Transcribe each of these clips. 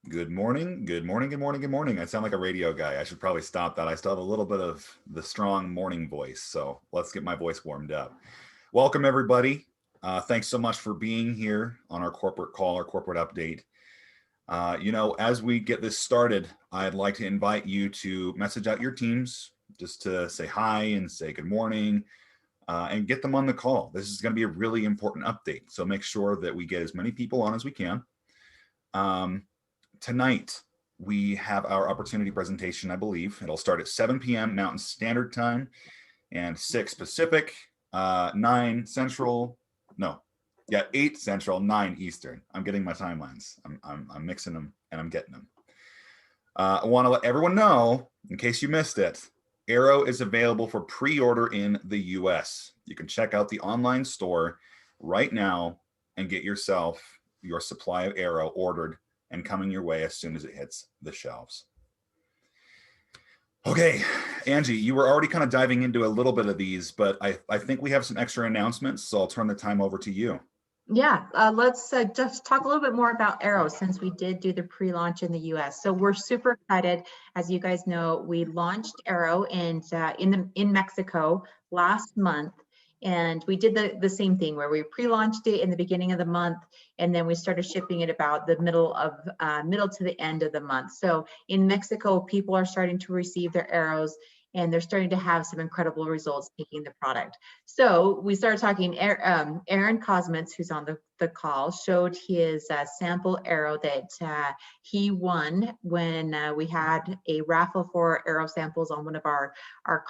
Good morning, good morning, good morning, good morning. I sound like a radio guy. I should probably stop that. I still have a little bit of the strong morning voice, so let's get my voice warmed up. Welcome, everybody. Thanks so much for being here on our corporate call, our corporate update. As we get this started, I'd like to invite you to message out your teams just to say hi and say good morning and get them on the call. This is going to be a really important update, so make sure that we get as many people on as we can. Tonight, we have our opportunity presentation, I believe. It'll start at 7 p.m. Mountain Standard Time and 6 Pacific, 9 Central, no, yeah, 8 Central, 9 Eastern. I'm getting my timelines. I'm mixing them and I'm getting them. I want to let everyone know, in case you missed it, Arrow is available for pre-order in the US. You can check out the online store right now and get yourself your supply of Arrow ordered and coming your way as soon as it hits the shelves. Okay, Angie, you were already kind of diving into a little bit of these, but I think we have some extra announcements, so I'll turn the time over to you. Yeah, let's just talk a little bit more about Arrow since we did do the pre-launch in the US. So we're super excited. As you guys know, we launched Arrow in Mexico last month. And we did the same thing where we pre-launched it in the beginning of the month, and then we started shipping it about the middle to the end of the month. So in Mexico, people are starting to receive their arrows, and they're starting to have some incredible results taking the product. So we started talking, Aaron Cosmets, who's on the call, showed his sample arrow that he won when we had a raffle for arrow samples on one of our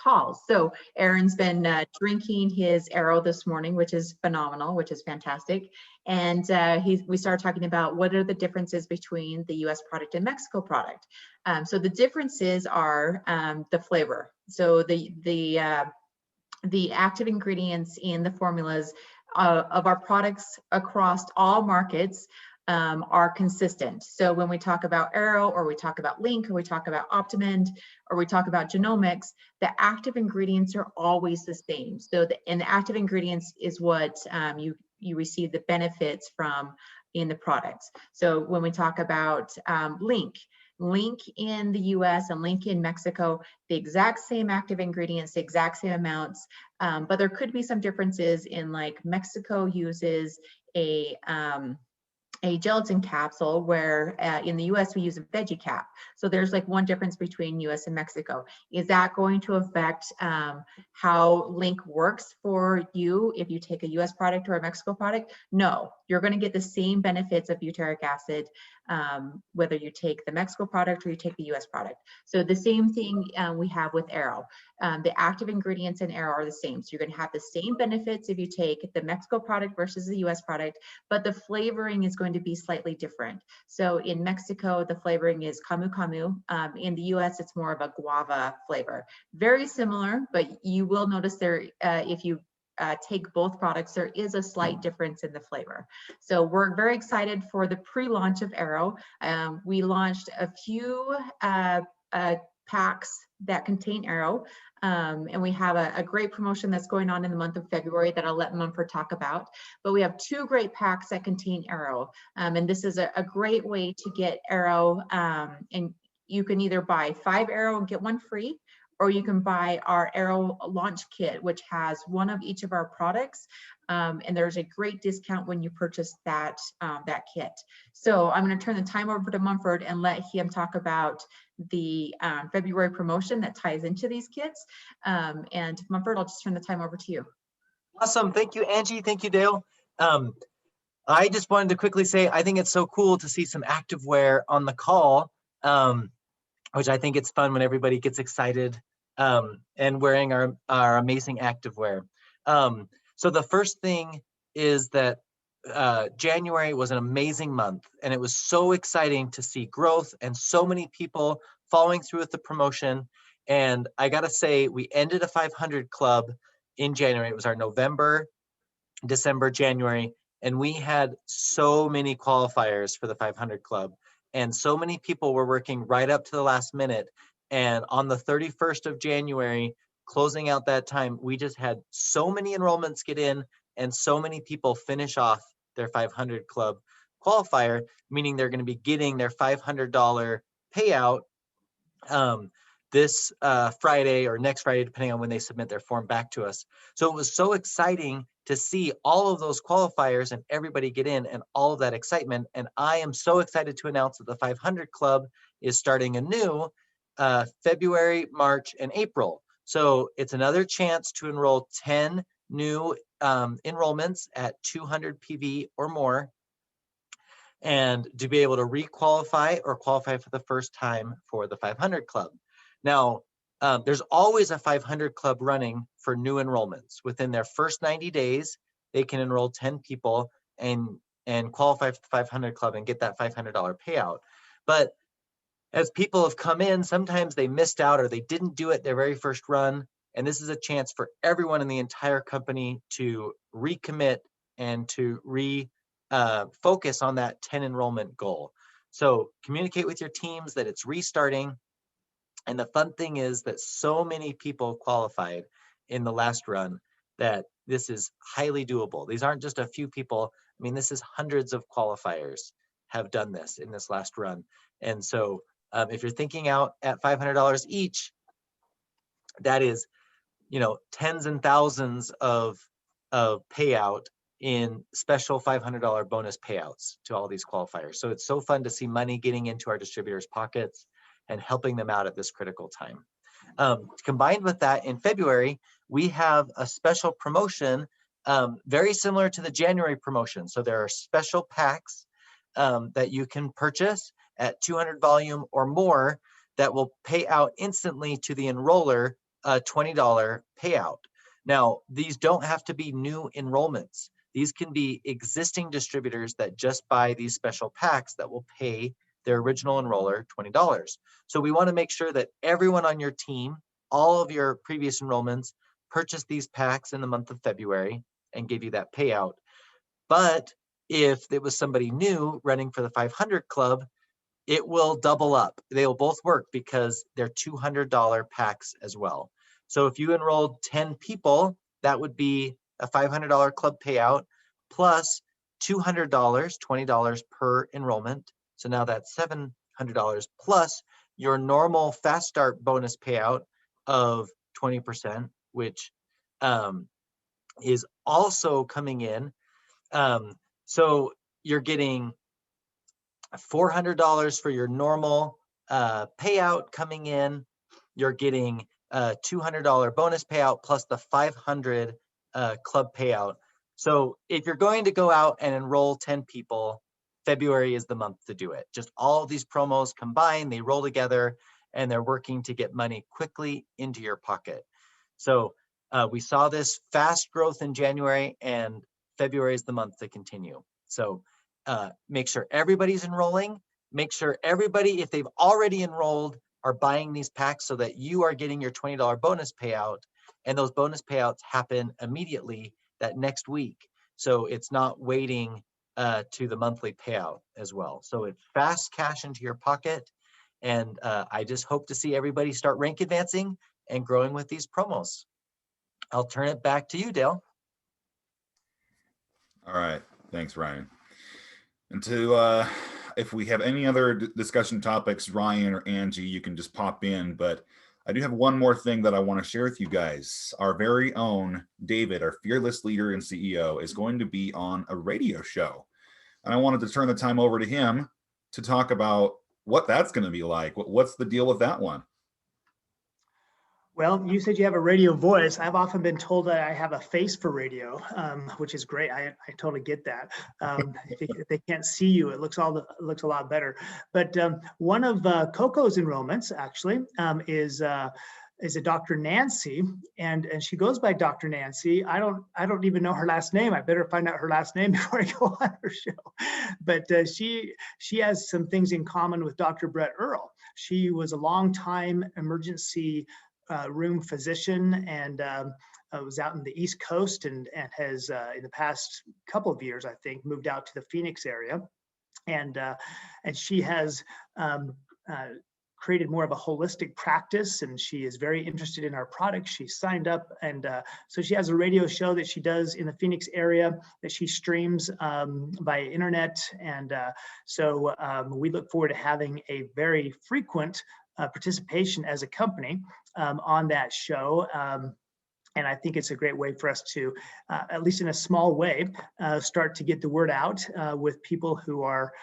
calls. So Aaron's been drinking his arrow this morning, which is phenomenal, which is fantastic. And we started talking about what are the differences between the US product and Mexico product. So the differences are the flavor. So the active ingredients in the formulas of our products across all markets are consistent. So when we talk about Arrow, or we talk about Link, or we talk about Optimend, or we talk about genomics, the active ingredients are always the same. So the active ingredients is what you receive the benefits from in the products. So when we talk about Link in the US and Link in Mexico, the exact same active ingredients, the exact same amounts, but there could be some differences in, like, Mexico uses a gelatin capsule, where in the US we use a veggie cap. So there's like one difference between US and Mexico. Is that going to affect how Link works for you if you take a US product or a Mexico product? No, you're going to get the same benefits of butyric acid whether you take the Mexico product or you take the US product. So the same thing we have with Arrow. The active ingredients in Arrow are the same. So you're going to have the same benefits if you take the Mexico product versus the US product, but the flavoring is going to be slightly different. So in Mexico, the flavoring is camu camu. In the US, it's more of a guava flavor. Very similar, but you will notice there, if you take both products, there is a slight difference in the flavor. So we're very excited for the pre-launch of Arrow. We launched a few packs that contain Arrow, and we have a great promotion that's going on in the month of February that I'll let Mumford talk about. But we have 2 great packs that contain Arrow, and this is a great way to get Arrow, and you can either buy 5 Arrow and get 1 free, or you can buy our Arrow launch kit, which has 1 of each of our products. And there's a great discount when you purchase that kit. So I'm going to turn the time over to Mumford and let him talk about the February promotion that ties into these kits. And Mumford, I'll just turn the time over to you. Awesome. Thank you, Angie. Thank you, Dale. I just wanted to quickly say, I think it's so cool to see some activewear on the call, which I think it's fun when everybody gets excited and wearing our amazing activewear. So the first thing is that January was an amazing month, and it was so exciting to see growth and so many people following through with the promotion. And I gotta say, we ended a 500 club in January. It was our November, December, January, and we had so many qualifiers for the 500 club, and so many people were working right up to the last minute. And on the 31st of January, closing out that time, we just had so many enrollments get in and so many people finish off their 500 club. qualifier, meaning they're going to be getting their $500 payout this Friday or next Friday, depending on when they submit their form back to us. So it was so exciting to see all of those qualifiers and everybody get in and all of that excitement. And I am so excited to announce that the 500 Club is starting anew February, March, and April. So it's another chance to enroll 10 new enrollments at 200 PV or more, and to be able to re-qualify or qualify for the first time for the 500 Club. Now, there's always a 500 Club running for new enrollments. Within their first 90 days, they can enroll 10 people and qualify for the 500 Club and get that $500 payout. But as people have come in, sometimes they missed out or they didn't do it their very first run. And this is a chance for everyone in the entire company to recommit and to focus on that 10 enrollment goal. So communicate with your teams that it's restarting. And the fun thing is that so many people qualified in the last run that this is highly doable. These aren't just a few people. I mean, this is hundreds of qualifiers have done this in this last run. And so if you're thinking out at $500 each, that is, tens and thousands of payout in special $500 bonus payouts to all these qualifiers. So it's so fun to see money getting into our distributors' pockets and helping them out at this critical time. Combined with that, in February, we have a special promotion very similar to the January promotion. So there are special packs that you can purchase at 200 volume or more that will pay out instantly to the enroller a $20 payout. Now, these don't have to be new enrollments. These can be existing distributors that just buy these special packs that will pay their original enroller $20. So we want to make sure that everyone on your team, all of your previous enrollments, purchase these packs in the month of February and give you that payout. But if it was somebody new running for the 500 Club, it will double up. They will both work because they're $200 packs as well. So if you enrolled 10 people, that would be a $500 club payout plus $200, $20 per enrollment. So now that's $700 plus your normal fast start bonus payout of 20%, which is also coming in. So you're getting $400 for your normal payout coming in. You're getting a $200 bonus payout plus the 500 club payout. So if you're going to go out and enroll 10 people, February is the month to do it. Just all of these promos combined, they roll together and they're working to get money quickly into your pocket. So we saw this fast growth in January, and February is the month to continue. So make sure everybody's enrolling. Make sure everybody, if they've already enrolled, are buying these packs so that you are getting your $20 bonus payout. And those bonus payouts happen immediately that next week. So it's not waiting to the monthly payout as well. So it's fast cash into your pocket. And I just hope to see everybody start rank advancing and growing with these promos. I'll turn it back to you, Dale. All right. Thanks, Ryan. And to, if we have any other discussion topics, Ryan or Angie, you can just pop in. But I do have one more thing that I want to share with you guys. Our very own David, our fearless leader and CEO, is going to be on a radio show. And I wanted to turn the time over to him to talk about what that's going to be like. What's the deal with that one? Well, you said you have a radio voice. I've often been told that I have a face for radio, which is great. I totally get that. If they can't see you, it looks a lot better. But one of Coco's enrollments actually is a Dr. Nancy, and she goes by Dr. Nancy. I don't even know her last name. I better find out her last name before I go on her show. But she has some things in common with Dr. Brett Earl. She was a longtime emergency room physician and was out in the East Coast and has in the past couple of years, I think, moved out to the Phoenix area. And she has created more of a holistic practice, and she is very interested in our products. She signed up, and so she has a radio show that she does in the Phoenix area that she streams by internet. And so we look forward to having a very frequent participation as a company on that show. And I think it's a great way for us to, at least in a small way, start to get the word out with people who are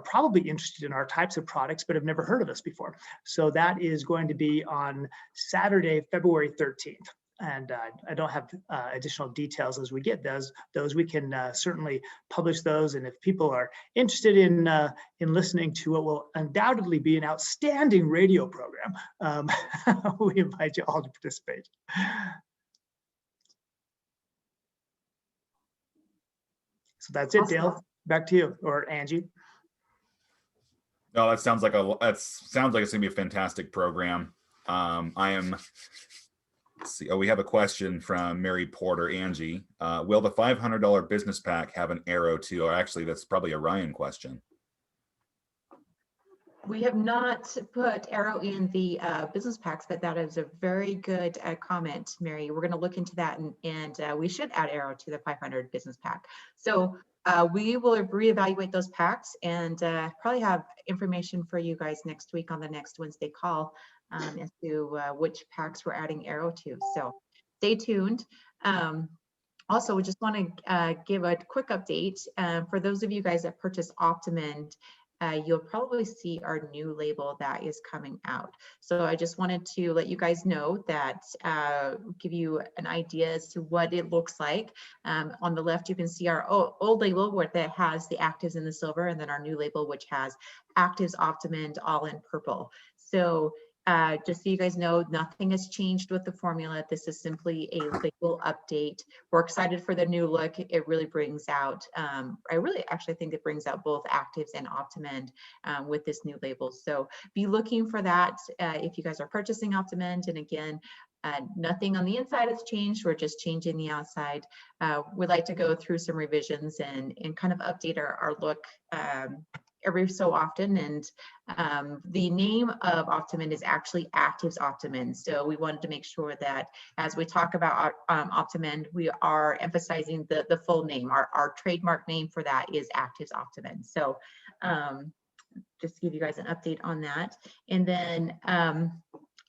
probably interested in our types of products but have never heard of us before. So that is going to be on Saturday, February 13th. And I don't have additional details as we get those. We can certainly publish those. And if people are interested in listening to what will undoubtedly be an outstanding radio program, we invite you all to participate. So that's it, Dale. Back to you, or Angie. No, that sounds like it's gonna be a fantastic program. Let's see. Oh, we have a question from Mary Porter. Angie, will the $500 business pack have an arrow too? Or actually, that's probably a Ryan question. We have not put arrow in the business packs, but that is a very good comment, Mary. We're going to look into that, and we should add arrow to the 500 business pack. So we will reevaluate those packs and probably have information for you guys next week on the next Wednesday call as to which packs we're adding arrow to. So stay tuned. Also, we just want to give a quick update for those of you guys that purchase Optimend. You'll probably see our new label that is coming out. So I just wanted to let you guys know that, give you an idea as to what it looks like. On the left, you can see our old label that has the ACTIVZ in the silver, and then our new label, which has ACTIVZ Optimend all in purple. So just so you guys know, nothing has changed with the formula. This is simply a label update. We're excited for the new look. It really brings out, I really actually think it brings out both ACTIVZ and Optimend with this new label. So be looking for that if you guys are purchasing Optimend. And again, nothing on the inside has changed. We're just changing the outside. We'd like to go through some revisions and kind of update our look every so often. And the name of Optimend is actually ACTIVZ Optimend. So we wanted to make sure that as we talk about Optimend, we are emphasizing the full name. Our trademark name for that is ACTIVZ Optimend. So just to give you guys an update on that. And then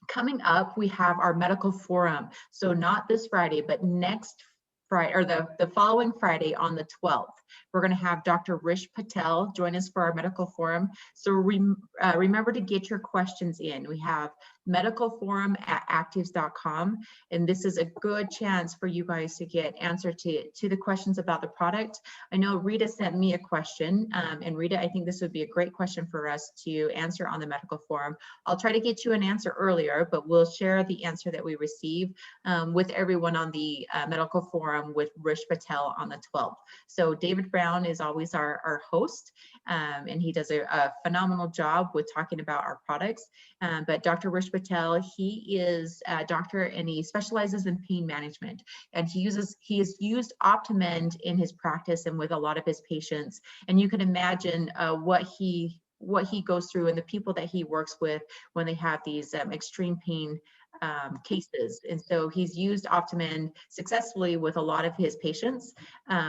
coming up, we have our medical forum. So not this Friday, but next Friday, or the following Friday on the 12th. We're going to have Dr. Rish Patel join us for our medical forum. So remember to get your questions in. We have medicalforum@activz.com, and this is a good chance for you guys to get answer to the questions about the product. I know Rita sent me a question, and Rita, I think this would be a great question for us to answer on the medical forum. I'll try to get you an answer earlier, but we'll share the answer that we receive with everyone on the medical forum with Rish Patel on the 12th. So David Brown is always our host, and he does a phenomenal job with talking about our products. But Dr. Rish Patel, he is a doctor and he specializes in pain management. And he has used Optimend in his practice and with a lot of his patients. And you can imagine what he goes through and the people that he works with when they have these extreme pain cases. And so he's used Optimend successfully with a lot of his patients.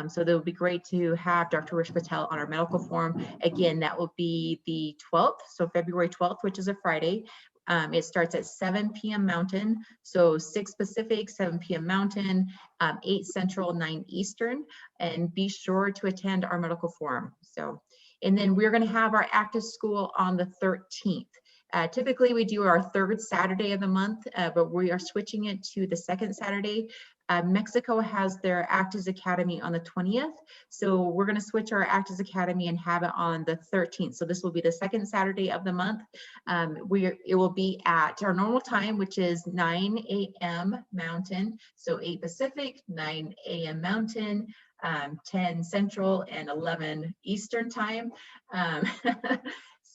So that would be great to have Dr. Rish Patel on our medical forum. Again, that will be the 12th, so February 12th, which is a Friday. It starts at 7 p.m. Mountain, so 6 Pacific, 7 p.m. Mountain, 8 Central, 9 Eastern, and be sure to attend our medical forum. So, and then we're going to have our active school on the 13th. Typically, we do our third Saturday of the month, but we are switching it to the second Saturday. Mexico has their ACTIVZ Academy on the 20th. So we're going to switch our ACTIVZ Academy and have it on the 13th. So this will be the second Saturday of the month. It will be at our normal time, which is 9 a.m. Mountain. So 8 Pacific, 9 a.m. Mountain, 10 Central, and 11 Eastern time.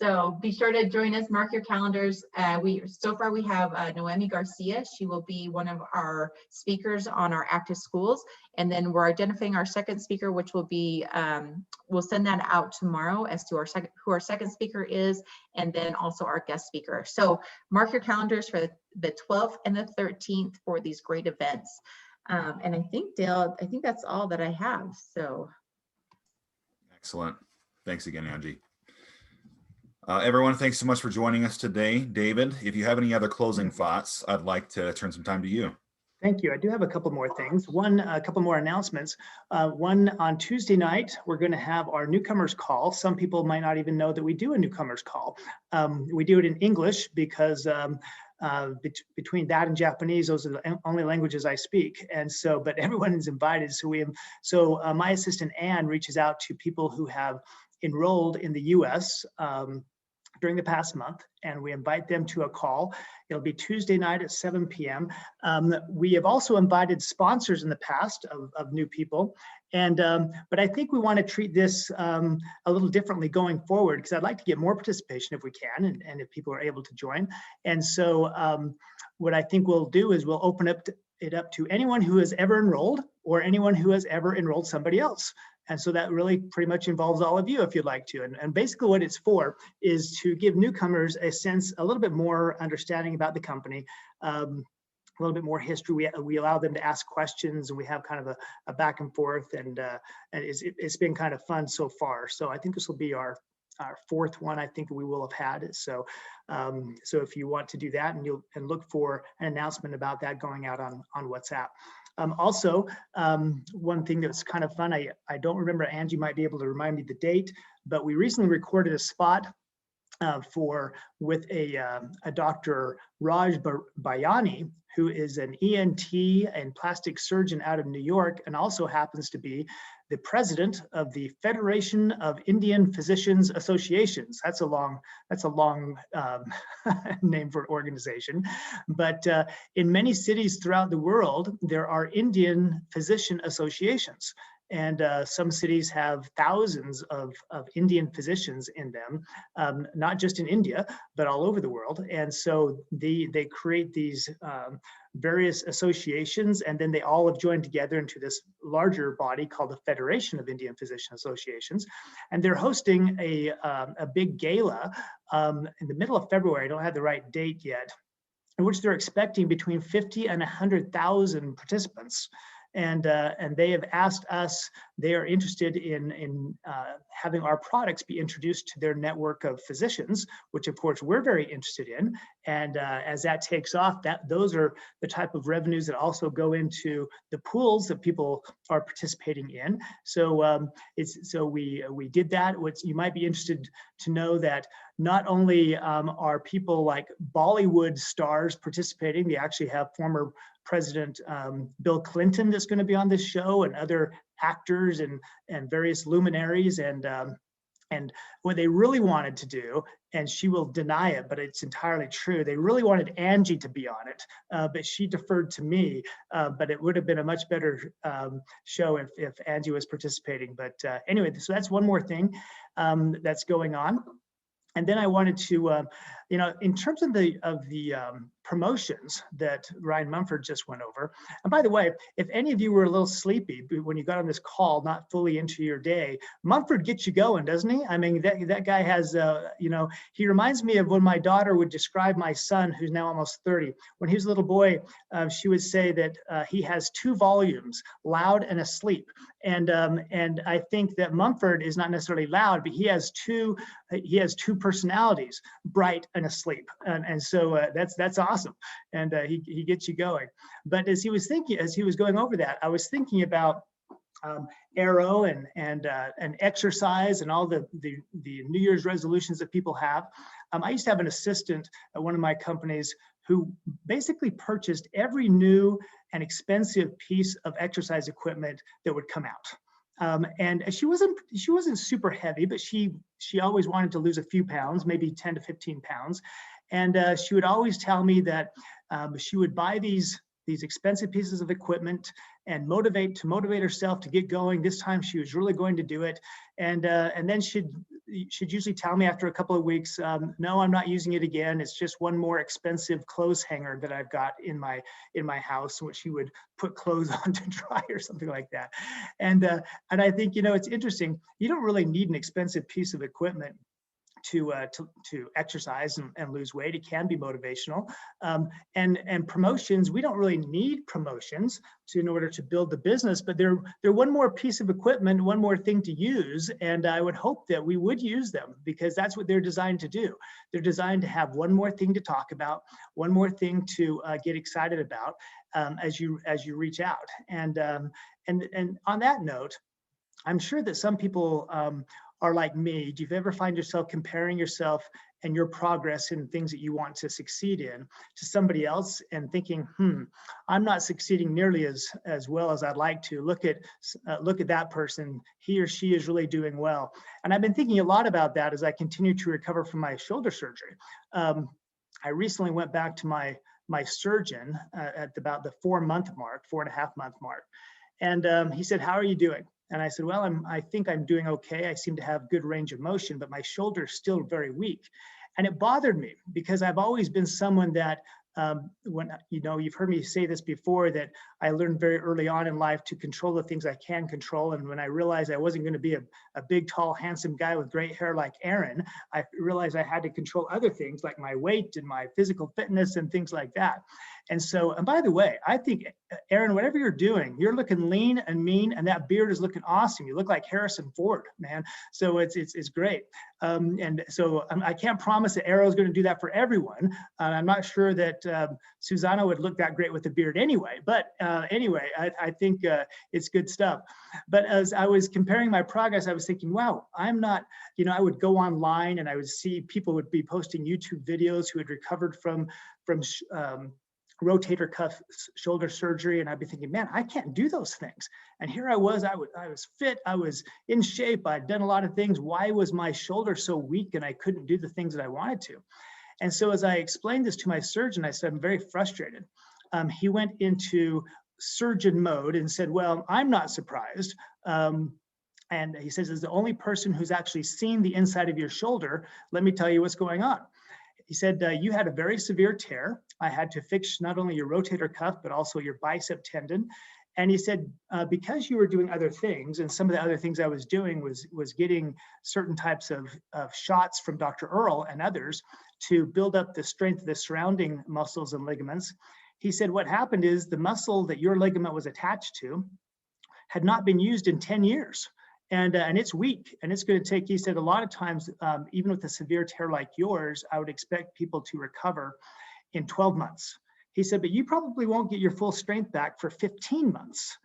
So be sure to join us, mark your calendars. So far we have Noemi Garcia. She will be one of our speakers on our active schools. And then we're identifying our second speaker, which will be, we'll send that out tomorrow as to who our second speaker is, and then also our guest speaker. So mark your calendars for the 12th and the 13th for these great events. And I think, Dale, I think that's all that I have, so. Excellent. Thanks again, Angie. Everyone, thanks so much for joining us today. David, if you have any other closing thoughts, I'd like to turn some time to you. Thank you. I do have a couple more things. A couple more announcements. One, on Tuesday night, we're going to have our newcomers call. Some people might not even know that we do a newcomers call. We do it in English because between that and Japanese, those are the only languages I speak. And so, but everyone is invited. So my assistant Anne reaches out to people who have enrolled in the US during the past month, and we invite them to a call. It'll be Tuesday night at 7 p.m. We have also invited sponsors in the past of new people, and but I think we want to treat this a little differently going forward, because I'd like to get more participation if we can, and if people are able to join. And so what I think we'll do is we'll open it up to anyone who has ever enrolled or anyone who has ever enrolled somebody else. And so that really pretty much involves all of you if you'd like to. And basically what it's for is to give newcomers a sense, a little bit more understanding about the company, a little bit more history. We allow them to ask questions, and we have kind of a back and forth, and it's been kind of fun so far. So I think this will be our fourth one I think we will have had. So so if you want to do that, and look for an announcement about that going out on WhatsApp. Also, one thing that's kind of fun, I don't remember, Angie might be able to remind me the date, but we recently recorded a spot with a Dr. Raj Bayani, who is an ENT and plastic surgeon out of New York, and also happens to be the president of the Federation of Indian Physicians Associations. That's a long name for an organization. But in many cities throughout the world, there are Indian physician associations. And some cities have thousands of Indian physicians in them, not just in India, but all over the world. And so they create these various associations, and then they all have joined together into this larger body called the Federation of Indian Physician Associations. And they're hosting a big gala in the middle of February. I don't have the right date yet, in which they're expecting between 50 and 100,000 participants. And they have asked us, they are interested in having our products be introduced to their network of physicians, which of course we're very interested in. And as that takes off, those are the type of revenues that also go into the pools that people are participating in. So we did that. You might be interested to know that not only are people like Bollywood stars participating, they actually have former President Bill Clinton that's going to be on this show, and other actors and various luminaries, and what they really wanted to do, and she will deny it, but it's entirely true, they really wanted Angie to be on it, but she deferred to me, but it would have been a much better show if Angie was participating. But anyway, so that's one more thing that's going on. And then I wanted to, in terms of the promotions that Ryan Mumford just went over. And by the way, if any of you were a little sleepy when you got on this call, not fully into your day, Mumford gets you going, doesn't he? I mean, that guy has, he reminds me of when my daughter would describe my son, who's now almost 30. When he was a little boy, she would say that he has 2 volumes, loud and asleep. And I think that Mumford is not necessarily loud, but he has two personalities, bright and asleep. And so that's awesome. And he gets you going. But as he was going over that, I was thinking about Arrow and exercise and all the New Year's resolutions that people have. I used to have an assistant at one of my companies who basically purchased every new and expensive piece of exercise equipment that would come out. And she wasn't super heavy, but she always wanted to lose a few pounds, maybe 10 to 15 pounds. And she would always tell me that she would buy these expensive pieces of equipment, and motivate herself to get going. This time she was really going to do it. And then she'd usually tell me after a couple of weeks, no, I'm not using it again. It's just one more expensive clothes hanger that I've got in my house, which she would put clothes on to dry or something like that. And I think, it's interesting. You don't really need an expensive piece of equipment to exercise and lose weight. It can be motivational. And promotions, we don't really need promotions in order to build the business, but they're one more piece of equipment, one more thing to use. And I would hope that we would use them, because that's what they're designed to do. They're designed to have one more thing to talk about, one more thing to get excited about as you reach out. And on that note, I'm sure that some people are like me. Do you ever find yourself comparing yourself and your progress in things that you want to succeed in to somebody else and thinking, I'm not succeeding nearly as well as I'd like to. Look at that person. He or she is really doing well. And I've been thinking a lot about that as I continue to recover from my shoulder surgery. I recently went back to my surgeon at about the 4.5-month mark. And he said, how are you doing? And I said, well, I think I'm doing okay. I seem to have good range of motion, but my shoulder is still very weak. And it bothered me because I've always been someone that when, you've heard me say this before, that I learned very early on in life to control the things I can control. And when I realized I wasn't going to be a big, tall, handsome guy with great hair like Aaron, I realized I had to control other things like my weight and my physical fitness and things like that. And so, and by the way, I think, Aaron, whatever you're doing, you're looking lean and mean, and that beard is looking awesome. You look like Harrison Ford, man. So it's great. And so I can't promise that Arrow is going to do that for everyone. I'm not sure that Susanna would look that great with a beard anyway. But anyway, I think it's good stuff. But as I was comparing my progress, I was thinking, wow, I'm not, I would go online and I would see people would be posting YouTube videos who had recovered from rotator cuff shoulder surgery, and I'd be thinking, man, I can't do those things. And here I was fit, I was in shape, I'd done a lot of things. Why was my shoulder so weak and I couldn't do the things that I wanted to? And so as I explained this to my surgeon, I said, I'm very frustrated. He went into surgeon mode and said, well, I'm not surprised. And he says, as the only person who's actually seen the inside of your shoulder, let me tell you what's going on. He said, you had a very severe tear. I had to fix not only your rotator cuff, but also your bicep tendon. And he said, because you were doing other things, and some of the other things I was doing was getting certain types of shots from Dr. Earl and others to build up the strength of the surrounding muscles and ligaments. He said, what happened is the muscle that your ligament was attached to had not been used in 10 years. And it's weak, and it's going to take, he said, a lot of times, even with a severe tear like yours, I would expect people to recover in 12 months. He said, but you probably won't get your full strength back for 15 months.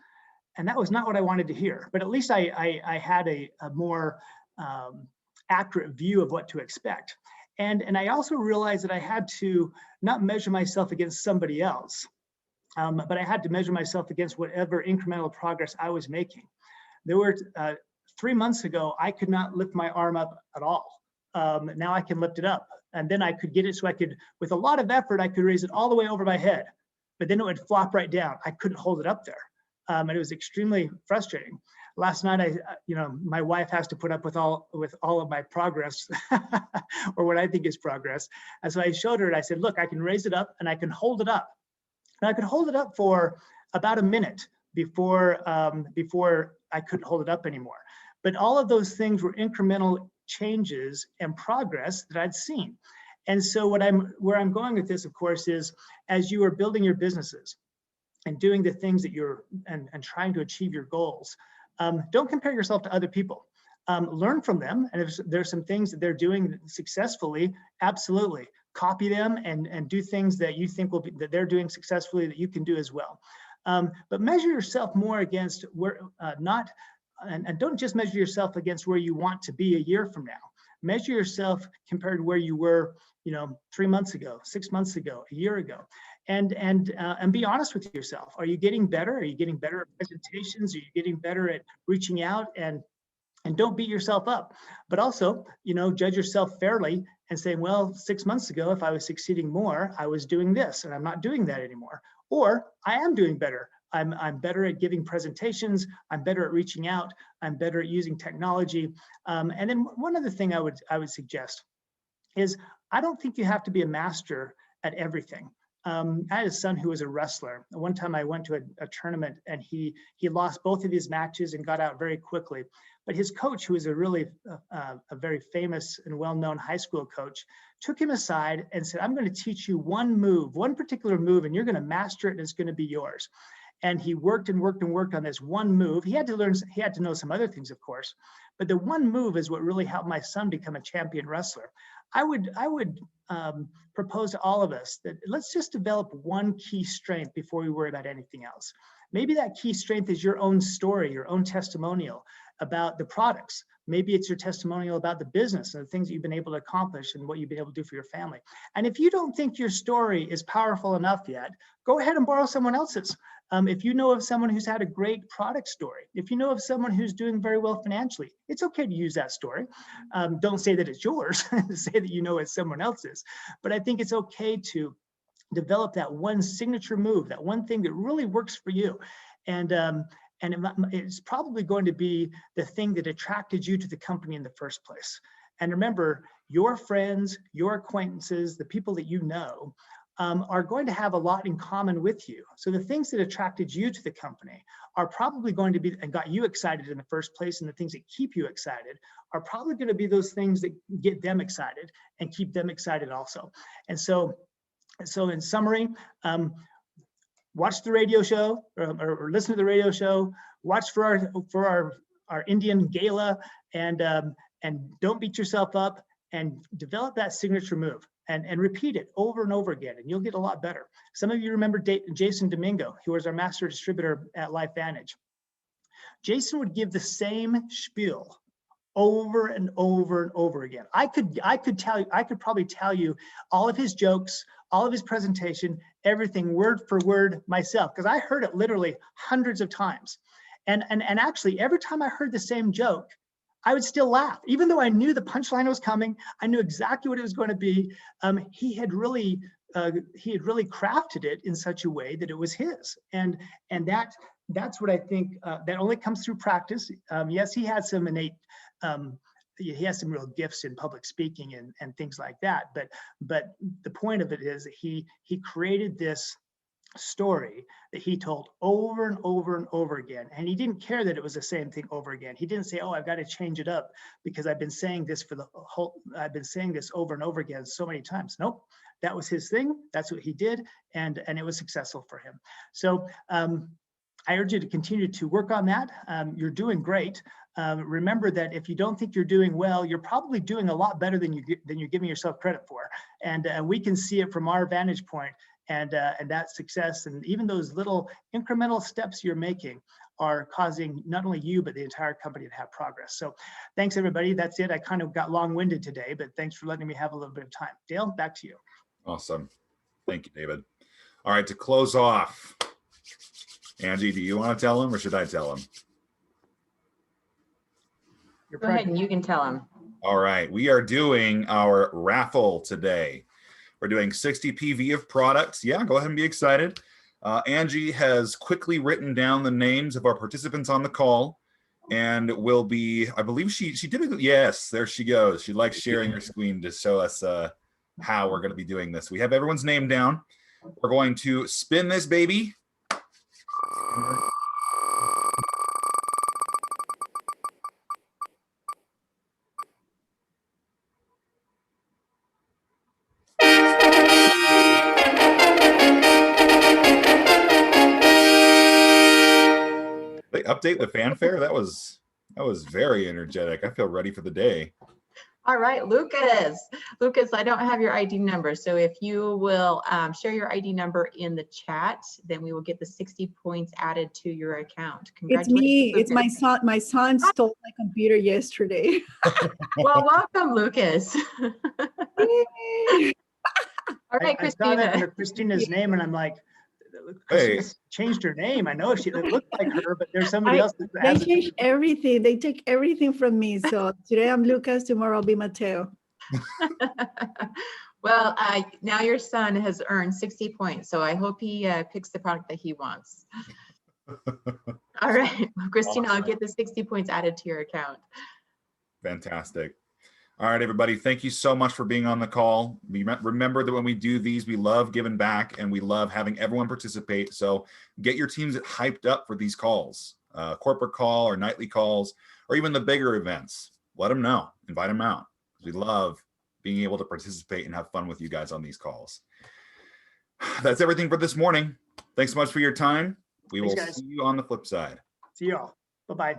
And that was not what I wanted to hear. But at least I had a more accurate view of what to expect. And I also realized that I had to not measure myself against somebody else, but I had to measure myself against whatever incremental progress I was making. There were 3 months ago, I could not lift my arm up at all. Now I can lift it up. And then I could get it so I could, with a lot of effort, I could raise it all the way over my head, but then it would flop right down. I couldn't hold it up there. And it was extremely frustrating. Last night, my wife has to put up with all of my progress or what I think is progress. And so I showed her and I said, look, I can raise it up and I can hold it up. And I could hold it up for about a minute before I couldn't hold it up anymore. But all of those things were incremental changes and progress that I'd seen. And so where I'm going with this, of course, is as you are building your businesses and doing the things that you're and trying to achieve your goals, don't compare yourself to other people. Learn from them. And if there's some things that they're doing successfully, absolutely copy them and do things that you think that they're doing successfully that you can do as well. But measure yourself more against where and don't just measure yourself against where you want to be a year from now. Measure yourself compared to where you were, 3 months ago, 6 months ago, a year ago, and be honest with yourself. Are you getting better? Are you getting better at presentations? Are you getting better at reaching out? And don't beat yourself up, but also, judge yourself fairly and say, well, 6 months ago, if I was succeeding more, I was doing this and I'm not doing that anymore. Or I am doing better. I'm better at giving presentations. I'm better at reaching out. I'm better at using technology. And then one other thing I would suggest is I don't think you have to be a master at everything. I had a son who was a wrestler. One time I went to a tournament and he lost both of his matches and got out very quickly. But his coach, who was a really a very famous and well-known high school coach, took him aside and said, I'm going to teach you one move, one particular move, and you're going to master it and it's going to be yours. And he worked and worked and worked on this one move. He had to know some other things, of course, but the one move is what really helped my son become a champion wrestler. I would propose to all of us that let's just develop one key strength before we worry about anything else. Maybe that key strength is your own story, your own testimonial about the products. Maybe it's your testimonial about the business and the things that you've been able to accomplish and what you've been able to do for your family. And if you don't think your story is powerful enough yet, go ahead and borrow someone else's. If you know of someone who's had a great product story, if you know of someone who's doing very well financially, it's okay to use that story. Don't say that it's yours, say that you know it's someone else's. But I think it's okay to develop that one signature move, that one thing that really works for you. And it's probably going to be the thing that attracted you to the company in the first place. And remember, your friends, your acquaintances, the people that you know, are going to have a lot in common with you. So the things that attracted you to the company are probably going to be, and got you excited in the first place, and the things that keep you excited are probably going to be those things that get them excited and keep them excited also. And so in summary, watch the radio show or listen to the radio show, watch for our Indian gala, and don't beat yourself up, and develop that signature move and repeat it over and over again, and you'll get a lot better. Some of you remember Jason Domingo, who was our master distributor at LifeVantage. Jason would give the same spiel over and over and over again. I could probably tell you all of his jokes, all of his presentation, everything word for word myself, because I heard it literally hundreds of times. And actually, every time I heard the same joke, I would still laugh, even though I knew the punchline was coming. I knew exactly what it was going to be. He had really crafted it in such a way that it was his, and that's what I think. That only comes through practice. Yes, he had some innate. He has some real gifts in public speaking and things like that. But the point of it is that he created this story that he told over and over and over again, and he didn't care that it was the same thing over again. He didn't say, "Oh, I've got to change it up because I've been saying this I've been saying this over and over again so many times." Nope, that was his thing. That's what he did, and it was successful for him. So I urge you to continue to work on that. You're doing great. Remember that if you don't think you're doing well, you're probably doing a lot better than you're giving yourself credit for, and we can see it from our vantage point. And that success, and even those little incremental steps you're making, are causing not only you, but the entire company to have progress. So thanks, everybody. That's it. I kind of got long-winded today, but thanks for letting me have a little bit of time. Dale, back to you. Awesome. Thank you, David. All right, to close off, Angie, do you want to tell him or should I tell him? Go ahead and you can tell him. All right, we are doing our raffle today. We're doing 60 PV of products. Yeah, go ahead and be excited. Angie has quickly written down the names of our participants on the call, and will be, I believe she did it. Yes, there she goes. She likes sharing her screen to show us how we're going to be doing this. We have everyone's name down. We're going to spin this baby. They update the fanfare. That was very energetic. I feel ready for the day. All right, Lucas, I don't have your ID number. So if you will share your ID number in the chat, then we will get the 60 points added to your account. It's me. It's my son. My son stole my computer yesterday. Well, welcome, Lucas. All right, I saw that Christina. under Christina's name, and I'm like, Hey, changed her name. I know it looked like her, but there's somebody else that They has change everything. They take everything from me. So today I'm Lucas. Tomorrow I'll be Mateo. Well, now your son has earned 60 points, so I hope he picks the product that he wants. All right, well, Christina, I'll Awesome. get the 60 points added to your account. Fantastic. All right, everybody. Thank you so much for being on the call. Remember that when we do these, we love giving back and we love having everyone participate. So get your teams hyped up for these calls, corporate call or nightly calls, or even the bigger events. Let them know, invite them out. We love being able to participate and have fun with you guys on these calls. That's everything for this morning. Thanks so much for your time. We Thanks, will guys. see you on the flip side. See you all. Bye-bye.